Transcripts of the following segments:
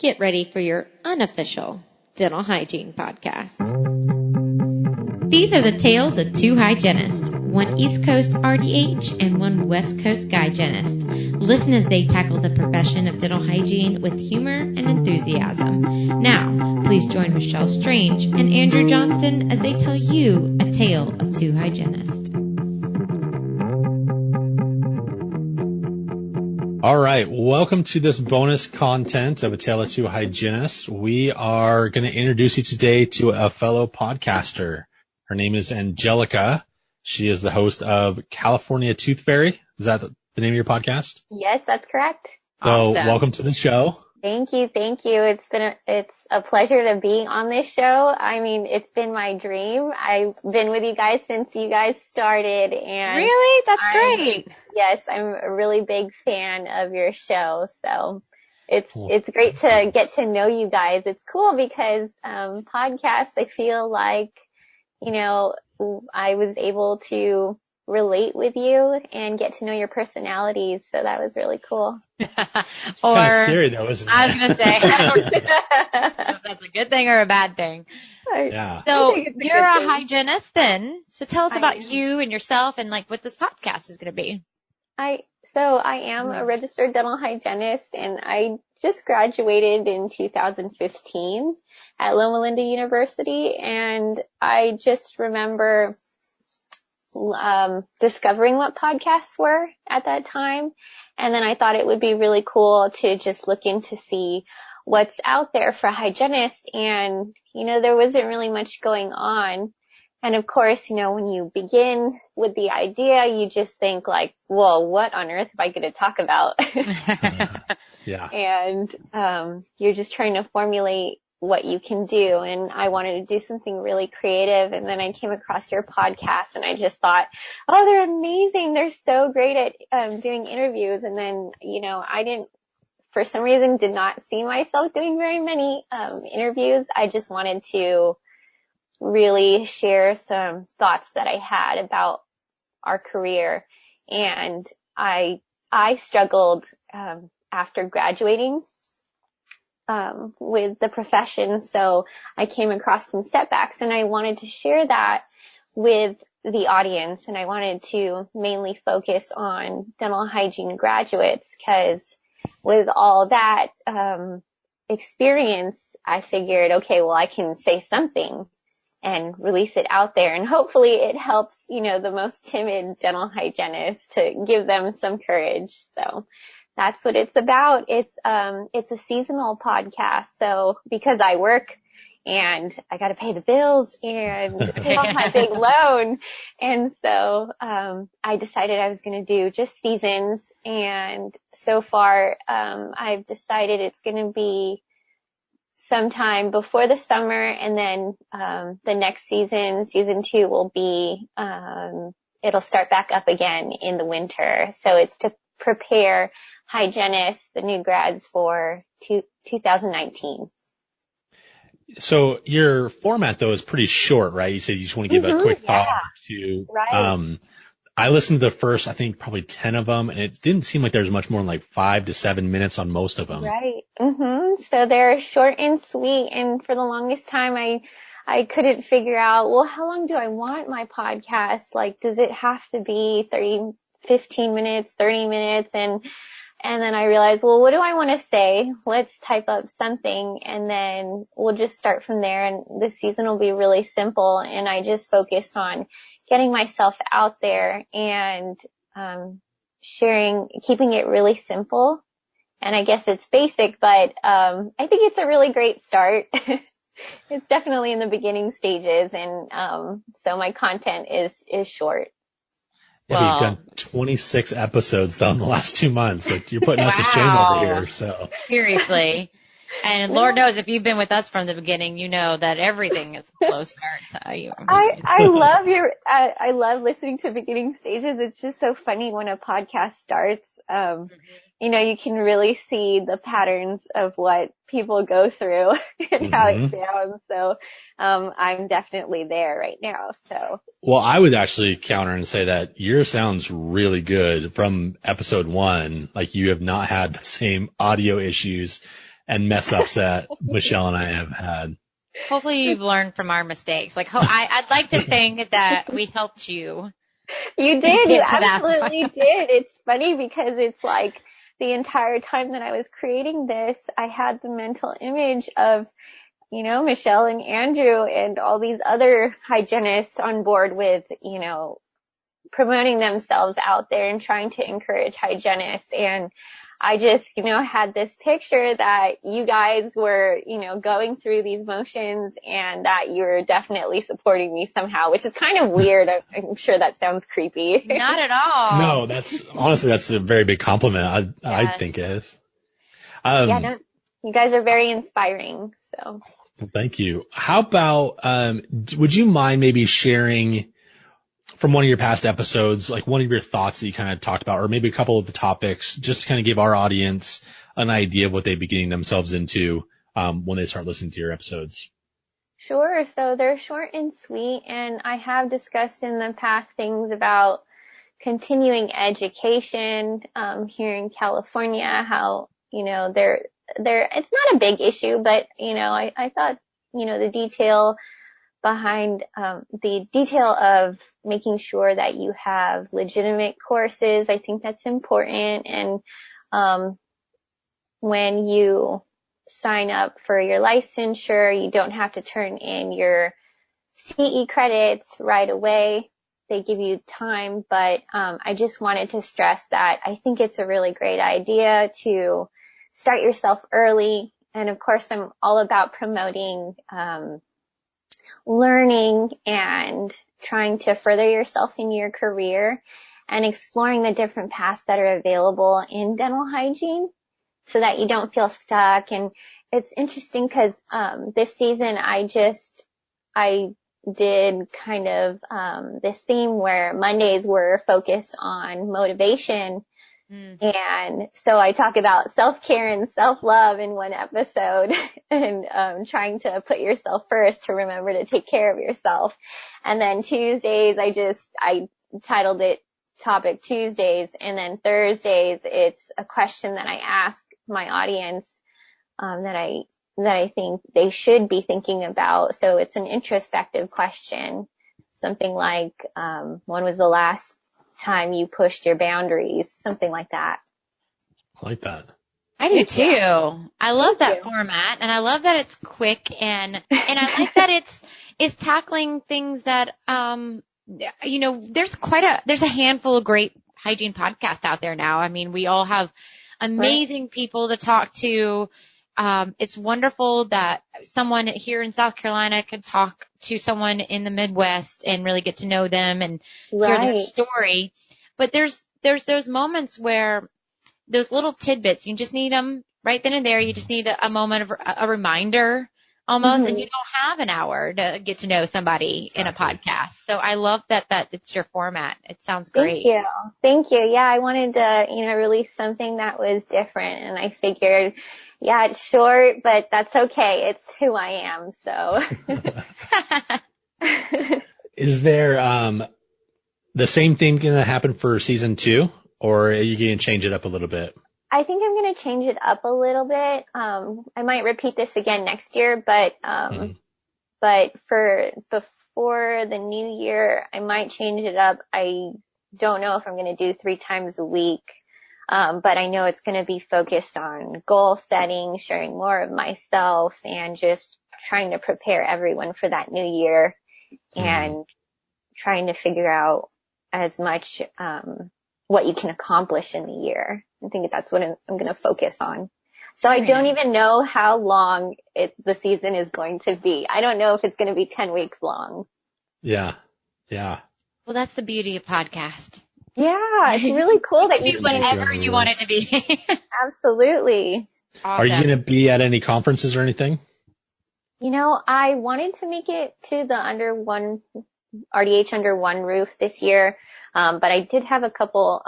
Get ready for your unofficial dental hygiene podcast. These are the tales of two hygienists, one East Coast RDH and one West Coast hygienist. Listen as they tackle the profession of dental hygiene with humor and enthusiasm. Now, please join Michelle Strange and Andrew Johnston as they tell you a tale of two hygienists. All right, welcome to this bonus content of A Tale of Two Hygienists. We are going to introduce you today to a fellow podcaster. Her name is Angelica. She is the host of California Tooth Fairy. Is that the name of your podcast? Yes, that's correct. So Welcome to the show. Thank you. It's a pleasure to be on this show. I mean, it's been my dream. I've been with you guys since you guys started, and really, that's great. Yes, I'm a really big fan of your show. So it's great to get to know you guys. It's cool because podcasts, I feel like, you know, I was able to relate with you and get to know your personalities. So that was really cool. It's kind of scary though, isn't it? I was going to say, I don't know if that's a good thing or a bad thing. Yeah. So you're a hygienist then. So tell us about you and yourself and like what this podcast is going to be. I am a registered dental hygienist, and I just graduated in 2015 at Loma Linda University, and I just remember discovering what podcasts were at that time, and then I thought it would be really cool to just look in to see what's out there for hygienists, and, you know, there wasn't really much going on. And of course, you know, when you begin with the idea, you just think like, well, what on earth am I going to talk about? Yeah. And you're just trying to formulate what you can do. And I wanted to do something really creative. And then I came across your podcast and I just thought, oh, they're amazing. They're so great at doing interviews. And then, you know, for some reason, did not see myself doing very many interviews. I just wanted to really share some thoughts that I had about our career. And I struggled after graduating with the profession. So I came across some setbacks, and I wanted to share that with the audience. And I wanted to mainly focus on dental hygiene graduates, because with all that experience, I figured, okay, well, I can say something and release it out there. And hopefully it helps, you know, the most timid dental hygienists to give them some courage. So that's what it's about. It's a seasonal podcast. So because I work and I got to pay the bills and pay off my big loan. And so, I decided I was going to do just seasons. And so far, I've decided it's going to be sometime before the summer, and then the next season 2 will be it'll start back up again in the winter. So it's to prepare hygienists, the new grads, for 2019. So your format though is pretty short, right? You said you just want to give a quick thought to right. I listened to the first, I think probably 10 of them, and it didn't seem like there was much more than like 5 to 7 minutes on most of them. Right. So they're short and sweet. And for the longest time, I couldn't figure out, well, how long do I want my podcast? Like, does it have to be 15 minutes, 30 minutes? And then I realized, well, what do I want to say? Let's type up something, and then we'll just start from there. And this season will be really simple. And I just focus on getting myself out there and sharing, keeping it really simple. And I guess it's basic, but I think it's a really great start. It's definitely in the beginning stages, and so my content is short. Yeah, we've done 26 episodes though in the last 2 months. So you're putting us to shame over here. So seriously. And Lord knows if you've been with us from the beginning, you know that everything is a slow start. I love listening to beginning stages. It's just so funny when a podcast starts. You know, you can really see the patterns of what people go through and how it sounds. So, I'm definitely there right now. So. Well, I would actually counter and say that yours sounds really good from episode 1. Like you have not had the same audio issues and mess ups that Michelle and I have had. Hopefully you've learned from our mistakes. Like, I'd like to think that we helped you. You did. You absolutely did. It's funny because it's like the entire time that I was creating this, I had the mental image of, you know, Michelle and Andrew and all these other hygienists on board with, you know, promoting themselves out there and trying to encourage hygienists. And I just, you know, had this picture that you guys were, you know, going through these motions and that you're definitely supporting me somehow, which is kind of weird. I'm sure that sounds creepy. Not at all. No, that's a very big compliment. I think it is. No, you guys are very inspiring. So. Thank you. How about, would you mind maybe sharing from one of your past episodes, like one of your thoughts that you kind of talked about, or maybe a couple of the topics, just to kind of give our audience an idea of what they'd be getting themselves into when they start listening to your episodes? Sure. So they're short and sweet, and I have discussed in the past things about continuing education here in California, how, you know, it's not a big issue, but, you know, I thought, you know, the detail of making sure that you have legitimate courses, I think that's important. And when you sign up for your licensure, you don't have to turn in your CE credits right away. They give you time, but I just wanted to stress that I think it's a really great idea to start yourself early. And of course, I'm all about promoting learning and trying to further yourself in your career and exploring the different paths that are available in dental hygiene so that you don't feel stuck. And it's interesting because this season I did kind of this theme where Mondays were focused on motivation. And so I talk about self-care and self-love in one episode and trying to put yourself first to remember to take care of yourself. And then Tuesdays, I titled it Topic Tuesdays. And then Thursdays, it's a question that I ask my audience that I think they should be thinking about. So it's an introspective question, something like when was the last time you pushed your boundaries, something like that. I like that. I do too. I love that format, and I love that it's quick, and I like that it's tackling things that you know, there's a handful of great hygiene podcasts out there now. I mean, we all have amazing people to talk to. It's wonderful that someone here in South Carolina could talk to someone in the Midwest and really get to know them and hear their story. But there's those moments where those little tidbits, you just need them right then and there. You just need a moment of a reminder almost, and you don't have an hour to get to know somebody in a podcast. So I love that it's your format. It sounds great. Thank you. Yeah, I wanted to, you know, release something that was different, and I figured, yeah, it's short, but that's okay. It's who I am. So is there the same thing going to happen for season 2, or are you going to change it up a little bit? I think I'm going to change it up a little bit. I might repeat this again next year, but for before the new year, I might change it up. I don't know if I'm going to do 3 times a week. But I know it's going to be focused on goal setting, sharing more of myself, and just trying to prepare everyone for that new year and trying to figure out as much, what you can accomplish in the year. I think that's what I'm going to focus on. So I don't even know how long the season is going to be. I don't know if it's going to be 10 weeks long. Yeah. Yeah. Well, that's the beauty of podcast. Yeah, it's really cool that you can whatever you want it to be. Absolutely. Awesome. Are you going to be at any conferences or anything? You know, I wanted to make it to the RDH under one roof this year, but I did have a couple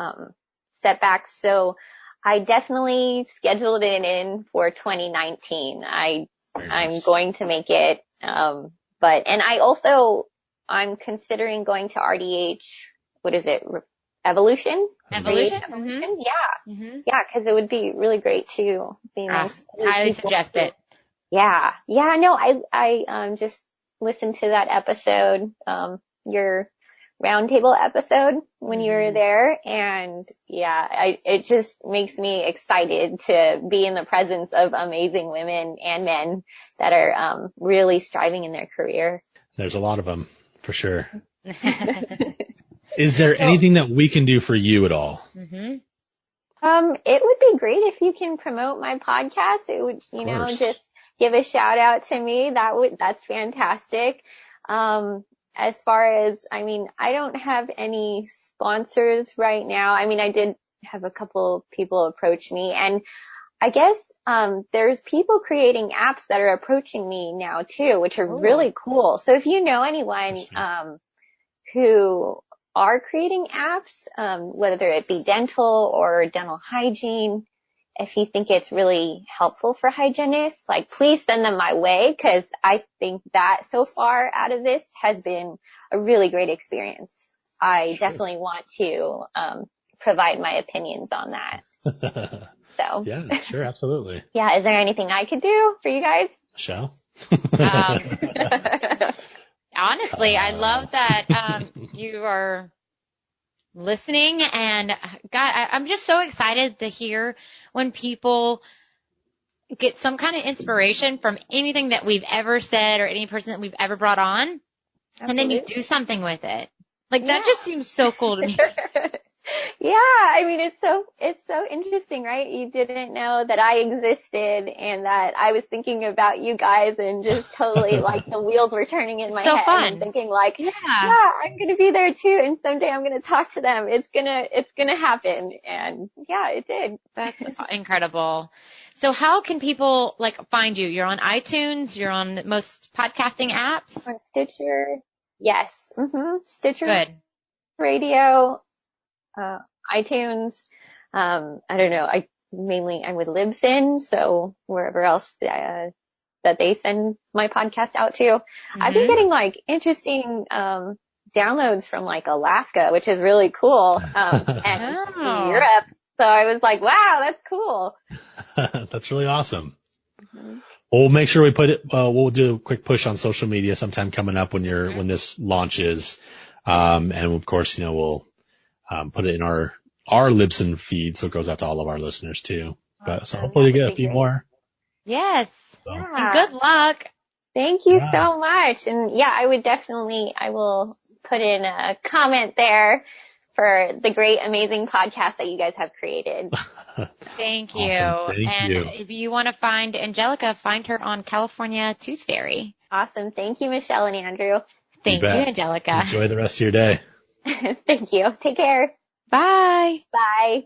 setbacks, so I definitely scheduled it in for 2019. I'm going to make it, and I'm considering going to RDH. What is it? evolution. Evolution? Evolution? Yeah, because it would be really great to be amongst highly suggest it. Yeah, no, I just listened to that episode, your roundtable episode when you were there, and it just makes me excited to be in the presence of amazing women and men that are really striving in their career. There's a lot of them, for sure. Is there anything that we can do for you at all? It would be great if you can promote my podcast. It would, just give a shout out to me. That's fantastic. As far as, I don't have any sponsors right now. I did have a couple people approach me, and I guess, there's people creating apps that are approaching me now too, which are really cool. So if you know anyone, who are creating apps, whether it be dental or dental hygiene, if you think it's really helpful for hygienists, please send them my way, because I think that so far out of this has been a really great experience. I definitely want to provide my opinions on that. So yeah, sure, absolutely. Yeah, is there anything I could do for you guys? Michelle? Honestly, I love that you are listening, and God, I'm just so excited to hear when people get some kind of inspiration from anything that we've ever said or any person that we've ever brought on. Absolutely. And then you do something with it. That just seems so cool to me. Yeah, it's so interesting, right? You didn't know that I existed and that I was thinking about you guys, and just totally the wheels were turning in my head. Fun. And thinking yeah, I'm going to be there too. And someday I'm going to talk to them. It's going to happen. And yeah, it did. That's incredible. So how can people find you? You're on iTunes. You're on most podcasting apps. On Stitcher. Yes. Stitcher. Good. Radio. iTunes. I don't know. I'm with Libsyn, so wherever else that they send my podcast out to. I've been getting interesting downloads from Alaska, which is really cool, and Europe. So I was like, wow, that's cool. That's really awesome. We'll make sure we put it. We'll do a quick push on social media sometime coming up when this launches, and of course, we'll put it in our Libsyn feed, so it goes out to all of our listeners too. But so hopefully you get a few more. Yes. So. Yeah. And good luck. Thank you so much. And yeah, I will put in a comment there for the great, amazing podcast that you guys have created. Thank you. Awesome. Thank you. If you want to find Angelica, find her on California Tooth Fairy. Awesome. Thank you, Michelle and Andrew. Thank you, Angelica. Enjoy the rest of your day. Thank you. Take care. Bye. Bye.